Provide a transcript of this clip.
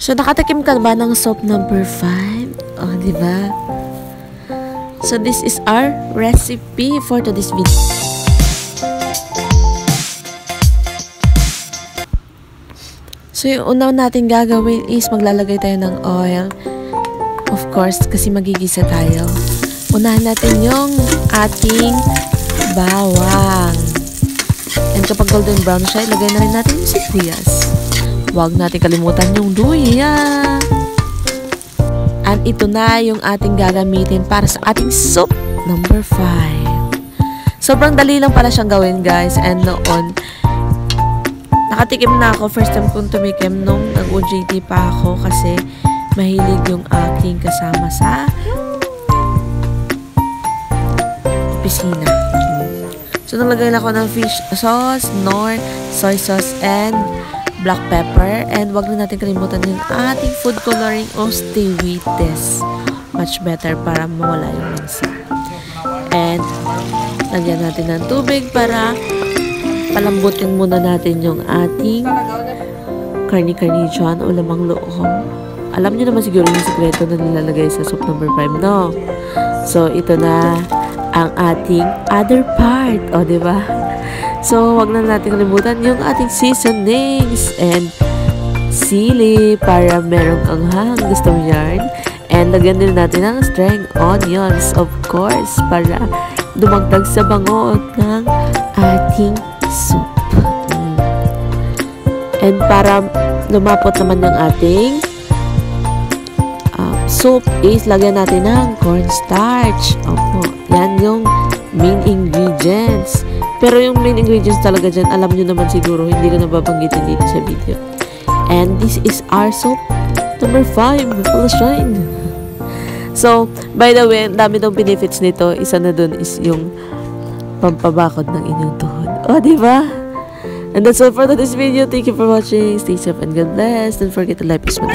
So, nakatikim ka ba ng soap number 5? Oh, di ba? So, this is our recipe for today's video. So, yung una natin gagawin is maglalagay tayo ng oil. Of course, kasi magigisa tayo. Unahin natin yung ating bawang. And kapag golden brown siya, ilagay na rin natin yung sibuyas. Huwag natin kalimutan yung luya. And ito na yung ating gagamitin para sa ating soup number 5. Sobrang dali lang pala siyang gawin, guys. And noon, nakatikim na ako. First time kong tumikim nung nag-OJT pa ako kasi mahilig yung aking kasama sa opisina. So, naglagay lang ako ng fish sauce, nor soy sauce, and black pepper. And wag na natin kalimutan yung ating food coloring o stay with this. Much better para mawala yung lansa. And lagyan natin ng tubig para palambutin muna natin yung ating karni-karni dyan o lamang loob. Alam niyo naman siguro yung sikreto na nilalagay sa soup number 5, no? So, ito na ang ating other part. O, diba? So, wag na natin kalimutan yung ating seasonings and sili para merong anghang. Gusto mo yan? And lagyan din natin ng string onions, of course, para dumagdag sa bango ng ating soup. And para lumapot naman yung ating soup is lagyan natin ng cornstarch. Opo, yan yung main ingredients. Pero yung main ingredients talaga dyan, alam nyo naman siguro, hindi ko nababanggitin dito sa video. And this is our soup number 5, full shine. So, by the way, dami daw benefits nito. Isa na dun is yung pampabakod ng inyong tuhod. O, diba? And that's all for this video. Thank you for watching. Stay safe and God bless. Don't forget to like this one.